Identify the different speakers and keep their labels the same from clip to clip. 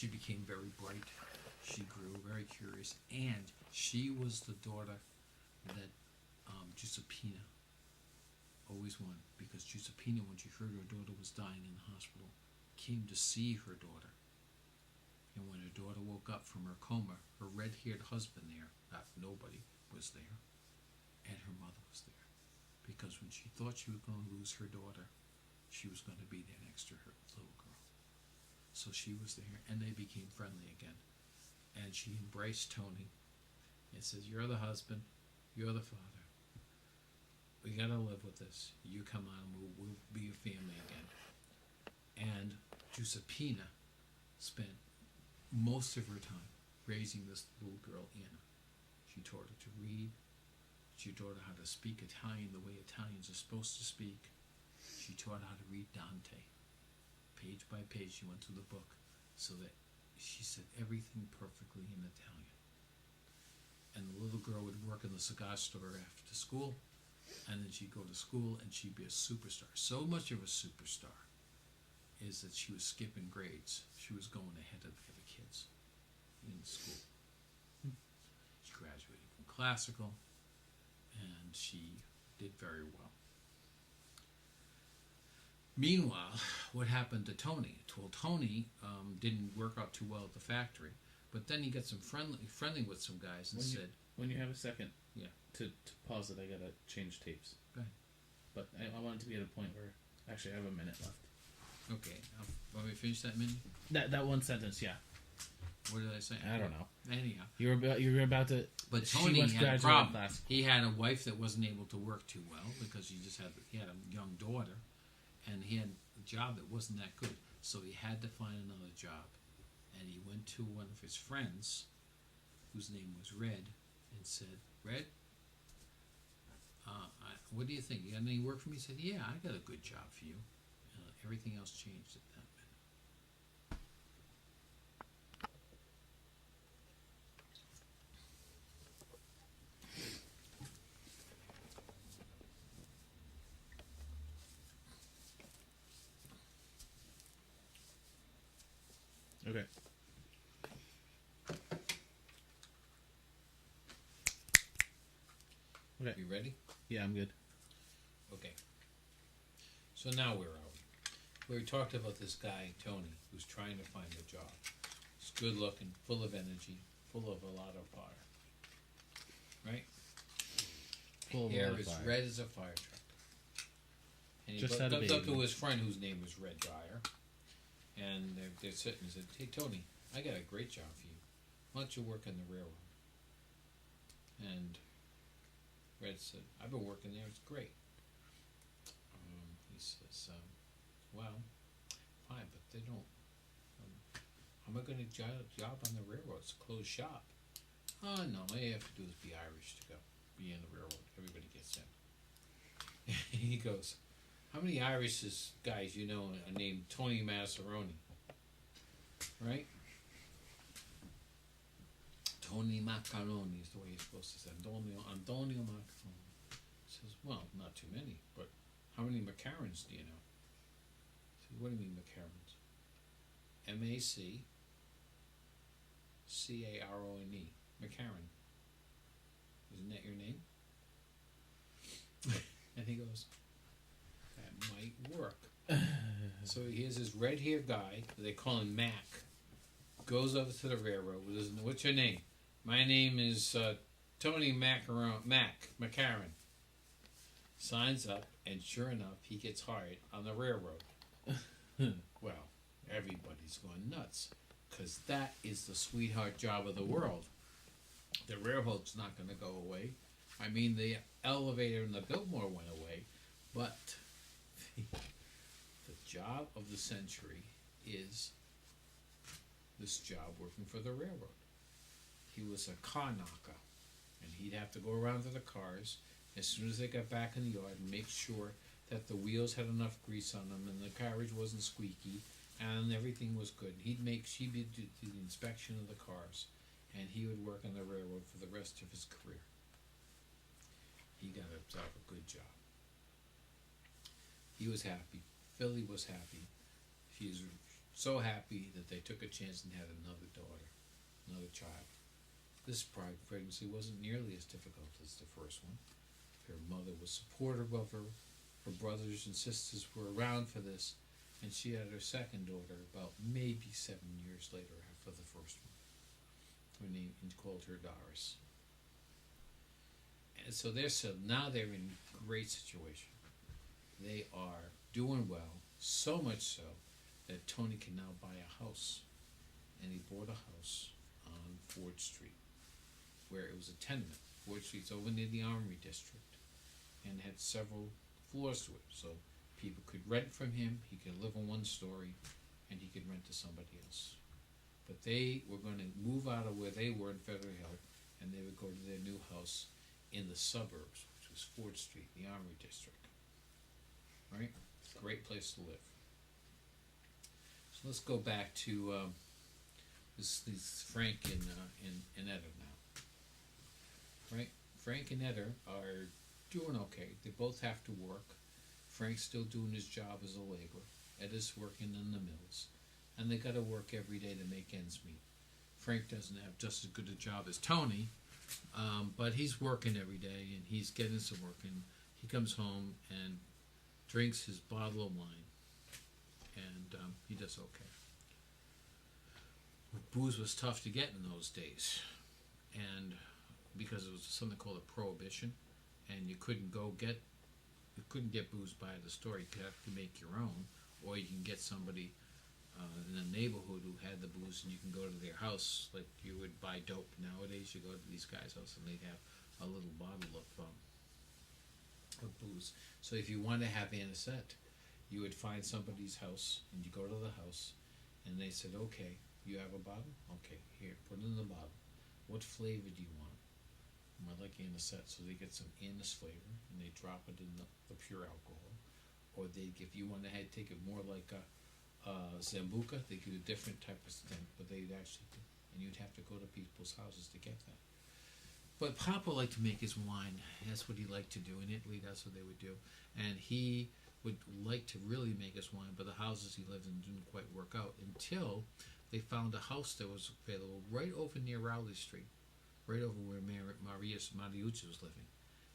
Speaker 1: She became very bright. She grew very curious, and she was the daughter that Giuseppina always wanted, because Giuseppina, when she heard her daughter was dying in the hospital, came to see her daughter. And when her daughter woke up from her coma, her red-haired husband there, nobody, was there, and her mother was there. Because when she thought she was going to lose her daughter, she was going to be there next to her little girl. So she was there, and they became friendly again. And she embraced Tony and says, "You're the husband, you're the father. We got to live with this. You come on, we'll be a family again." And Giuseppina spent most of her time raising this little girl, Anna. She taught her to read. She taught her how to speak Italian the way Italians are supposed to speak. She taught her how to read Dante. Page by page, she went through the book so that she said everything perfectly in Italian. And the little girl would work in the cigar store after school, and then she'd go to school and she'd be a superstar. So much of a superstar is that she was skipping grades. She was going ahead of the other kids in school. She graduated from classical, and she did very well. Meanwhile, what happened to Tony? Well, Tony didn't work out too well at the factory, but then he got some friendly with some guys and said...
Speaker 2: When you have a second
Speaker 1: yeah.
Speaker 2: to pause it, I gotta change tapes.
Speaker 1: Go ahead.
Speaker 2: But I want it to be at a point where... Actually, I have a minute left.
Speaker 1: Okay. Want me to finish that minute?
Speaker 2: That one sentence, yeah.
Speaker 1: What did I say?
Speaker 2: I don't know.
Speaker 1: Anyhow.
Speaker 2: You were about to...
Speaker 1: But Tony had a problem. He had a wife that wasn't able to work too well because he had a young daughter, and he had a job that wasn't that good. So he had to find another job. And he went to one of his friends, whose name was Red, and said, "Red, what do you think? You got any work for me?" He said, "Yeah, I got a good job for you." Everything else changed at that
Speaker 2: minute. Okay. Okay.
Speaker 1: You ready?
Speaker 2: Yeah, I'm good.
Speaker 1: Okay. So now where are we? We talked about this guy, Tony, who's trying to find a job. He's good looking, full of energy, full of a lot of fire. Right?
Speaker 2: Full of
Speaker 1: Hair
Speaker 2: a lot of
Speaker 1: is
Speaker 2: fire.
Speaker 1: red as a fire truck. And he
Speaker 2: Just
Speaker 1: comes
Speaker 2: had a
Speaker 1: up
Speaker 2: baby.
Speaker 1: to his friend whose name was Red Dryer. And they're sitting and said, "Hey, Tony, I got a great job for you. Why don't you work on the railroad?" And Red said, "I've been working there. It's great." He says, "Well, fine, but they don't. How am I going to job on the railroad? It's a closed shop." "Oh, no, all you have to do is be Irish to go. Be in the railroad. Everybody gets in." He goes, "How many Irish guys you know are named Tony Massaroni?" Right? Tony Macaroni is the way you're supposed to say. Antonio Macaroni. He says, "Well, not too many, but how many McCarrons do you know?" He says, "What do you mean McCarrons?" MacCarone. McCarron. Isn't that your name? And he goes, "That might work." So here's this red-haired guy, they call him Mac, goes over to the railroad. "What's your name?" "My name is Tony McCarron." Signs up, and sure enough, he gets hired on the railroad. Well, everybody's going nuts, because that is the sweetheart job of the world. The railroad's not going to go away. I mean, the elevator and the Biltmore went away, but the job of the century is this job working for the railroad. He was a car knocker, and he'd have to go around to the cars as soon as they got back in the yard and make sure that the wheels had enough grease on them and the carriage wasn't squeaky and everything was good. She'd do the inspection of the cars, and he would work on the railroad for the rest of his career. He got himself a good job. He was happy. Philly was happy. so happy that they took a chance and had another daughter, another child. This pregnancy wasn't nearly as difficult as the first one. Her mother was supportive of her. Her brothers and sisters were around for this, and she had her second daughter about maybe 7 years later after the first one. Her name, and called her Doris. And so now they're in a great situation. They are doing well, so much so that Tony can now buy a house. And he bought a house on Ford Street, where it was a tenement. Ford Street's over near the Armory District, and had several floors to it. So people could rent from him, he could live in one story, and he could rent to somebody else. But they were going to move out of where they were in Feather Hill, and they would go to their new house in the suburbs, which was Ford Street, the Armory District. Right? Great place to live. So let's go back to this Frank and Etta now. Right? Frank and Etta are doing okay. They both have to work. Frank's still doing his job as a laborer. Etta's working in the mills. And they got to work every day to make ends meet. Frank doesn't have just as good a job as Tony, but he's working every day, and he's getting some work. And he comes home and drinks his bottle of wine, and he does okay. Booze was tough to get in those days, and because it was something called a prohibition, and you couldn't get booze by the store. You could have to make your own, or you can get somebody in a neighborhood who had the booze, and you can go to their house like you would buy dope nowadays. You go to these guys' house, and they'd have a little bottle of booze. So if you want to have anisette, you would find somebody's house, and you go to the house, and they said, okay, you have a bottle? Okay, here, put it in the bottle. What flavor do you want? I like anisette, so they get some anise flavor, and they drop it in the pure alcohol. Or if you want to take it more like a Zambuca, they do a different type of thing, but they'd actually, and you'd have to go to people's houses to get that. But Papa liked to make his wine. That's what he liked to do. In Italy, that's what they would do. And he would like to really make his wine, but the houses he lived in didn't quite work out until they found a house that was available right over near Rowley Street, right over where Mariucci was living.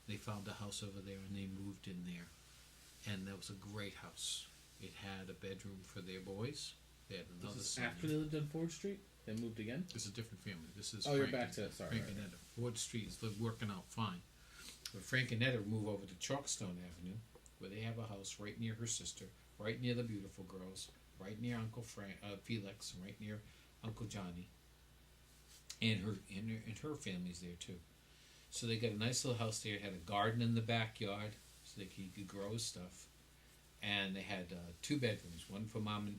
Speaker 1: They found a house over there, and they moved in there. And that was a great house. It had a bedroom for their boys. They had another son.
Speaker 2: After they lived on Ford Street, they moved again?
Speaker 1: It's a different family. This is
Speaker 2: Frank, you're back to it. Sorry.
Speaker 1: Frank and Etta. Ford Street is working out fine. But Frank and Etta move over to Chalkstone Avenue, where they have a house right near her sister, right near the beautiful girls, right near Uncle Felix, and right near Uncle Johnny. And her family's there too. So they got a nice little house there. It had a garden in the backyard, so he could grow his stuff. And they had 2 bedrooms, one for mother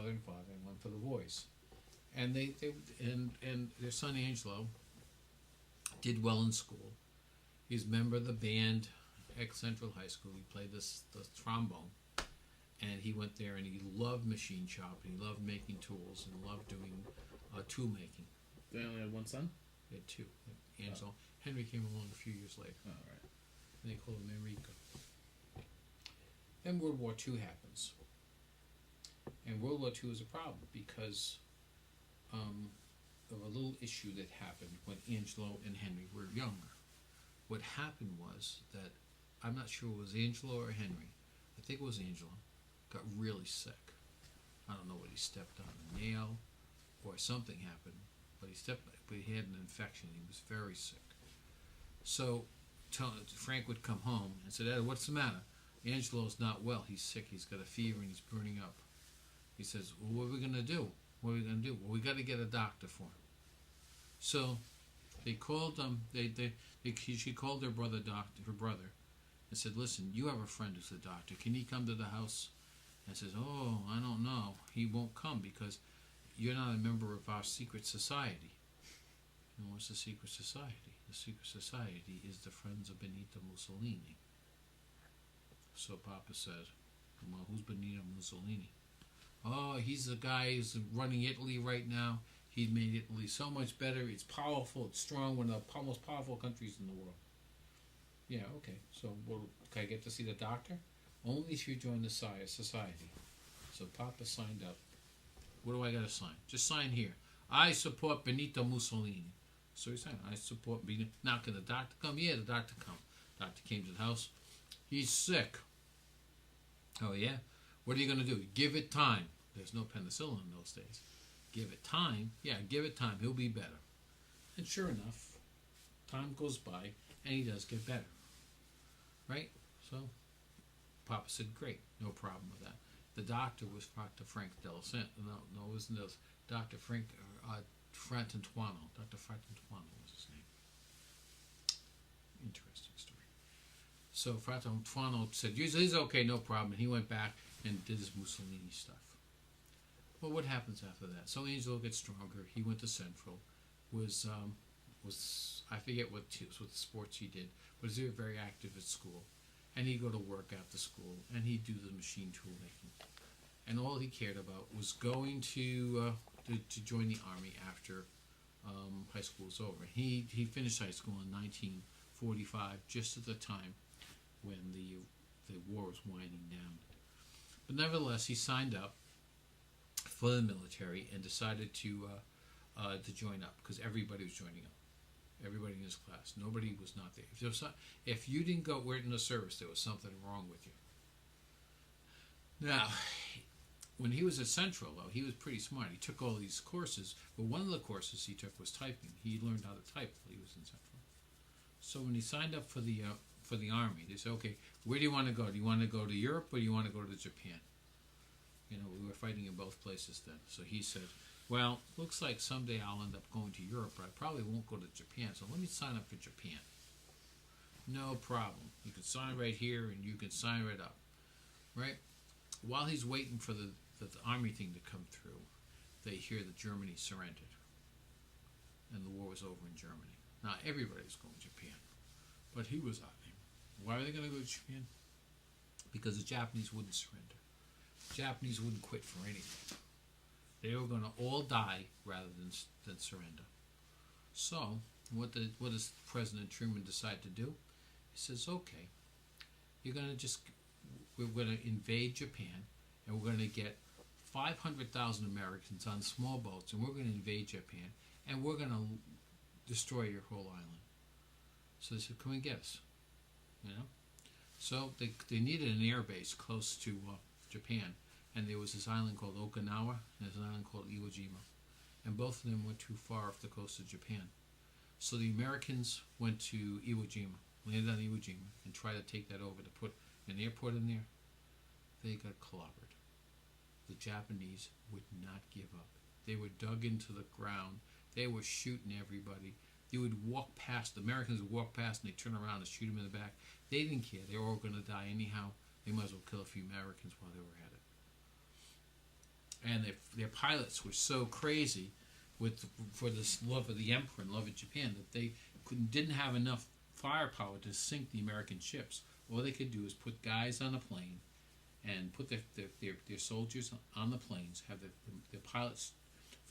Speaker 1: and father, and one for the boys. And and their son Angelo did well in school. He's a member of the band at Central High School. He played the trombone, and he went there, and he loved machine shop, and he loved making tools, and loved doing tool making.
Speaker 2: They only had one son?
Speaker 1: They had 2. Angelo. Henry came along a few years later.
Speaker 2: Oh, right.
Speaker 1: And they called him Enrico. Then World War II happens. And World War II is a problem because of a little issue that happened when Angelo and Henry were younger. What happened was that, I'm not sure it was Angelo or Henry, I think it was Angelo, got really sick. I don't know what he stepped on a nail or something happened, but he had an infection. He was very sick. So Frank would come home and said, Ed, what's the matter? Angelo's not well. He's sick. He's got a fever and he's burning up. He says, well, what are we going to do? What are we going to do? Well, we got to get a doctor for him. So they called she called her brother, and said, listen, you have a friend who's a doctor. Can he come to the house? And says, oh, I don't know. He won't come because you're not a member of our secret society. And what's the secret society? The secret society is the Friends of Benito Mussolini. So Papa said, well, who's Benito Mussolini? Oh, he's the guy who's running Italy right now. He made Italy so much better. It's powerful. It's strong. One of the most powerful countries in the world. Yeah, okay. So, can I get to see the doctor? Only if you join the society. So Papa signed up What do I got to sign? Just sign here. I support Benito Mussolini. So he signed, I support Benito. Now, can the doctor come? Yeah, the doctor come. Doctor came to the house. He's sick. Oh, yeah? What are you going to do? Give it time. There's no penicillin in those days. Give it time. Yeah, give it time. He'll be better. And sure enough, time goes by, and he does get better. Right? So, Papa said, great. No problem with that. The doctor was Dr. Frank Delicent. No, it wasn't this. Dr. Frank Fratantuano. Dr. Fratantuano was his name. Interesting story. So Fratantuano said, he's okay, no problem. And he went back and did his Mussolini stuff. Well, what happens after that? So Angelo gets stronger. He went to Central. Was I forget what sports he did, but he was very active at school. And he'd go to work after school, and he'd do the machine tool making. And all he cared about was going to join the army after high school was over. He finished high school in 1945, just at the time when the war was winding down. But nevertheless, he signed up for the military and decided to join up because everybody was joining up. Everybody in his class. Nobody was not there. If you didn't go in the service, there was something wrong with you. Now, when he was at Central, though, he was pretty smart. He took all these courses, but one of the courses he took was typing. He learned how to type while he was in Central. So when he signed up for the army, they said, okay, where do you want to go? Do you want to go to Europe or do you want to go to Japan? You know, we were fighting in both places then. So he said, well, looks like someday I'll end up going to Europe, but I probably won't go to Japan, so let me sign up for Japan. No problem. You can sign right here, and you can sign right up. Right? While he's waiting for the army thing to come through, they hear that Germany surrendered, and the war was over in Germany. Now, everybody's going to Japan, but he was out there. Why are they going to go to Japan? Because the Japanese wouldn't surrender. The Japanese wouldn't quit for anything. They were going to all die rather than surrender. So, what does President Truman decide to do? He says, okay, we're going to invade Japan, and we're going to get 500,000 Americans on small boats, and we're going to invade Japan, and we're going to destroy your whole island. So they said, come and get us. You know? So they needed an air base close to Japan. And there was this island called Okinawa, and there's an island called Iwo Jima. And both of them went too far off the coast of Japan. So the Americans went to Iwo Jima, landed on Iwo Jima, and tried to take that over to put an airport in there. They got clobbered. The Japanese would not give up. They were dug into the ground. They were shooting everybody. They would walk past, the Americans would walk past, and they'd turn around and shoot them in the back. They didn't care. They were all going to die anyhow. They might as well kill a few Americans while they were at it. And their pilots were so crazy for this love of the emperor and love of Japan that they didn't have enough firepower to sink the American ships. All they could do is put guys on a plane and put their soldiers on the planes, have the pilots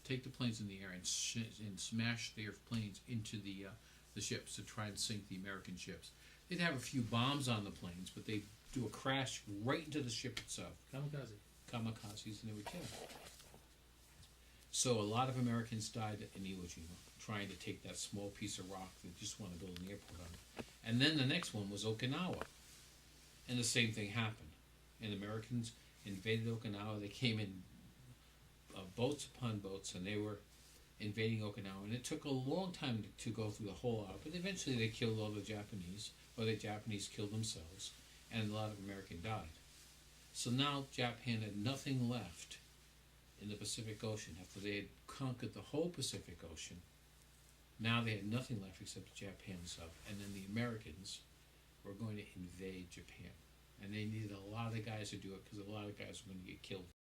Speaker 1: take the planes in the air and smash their planes into the ships to try and sink the American ships. They'd have a few bombs on the planes, but they'd do a crash right into the ship itself. Kamikazes, and they would kill them. So a lot of Americans died in Iwo Jima trying to take that small piece of rock they just want to build an airport on. And then the next one was Okinawa. And the same thing happened. And Americans invaded Okinawa. They came in boats upon boats, and they were invading Okinawa. And it took a long time to go through the whole island. But eventually they killed all the Japanese, or the Japanese killed themselves, and a lot of Americans died. So now Japan had nothing left in the Pacific Ocean. After they had conquered the whole Pacific Ocean, now they had nothing left except Japan itself. And then the Americans were going to invade Japan. And they needed a lot of guys to do it because a lot of guys were going to get killed.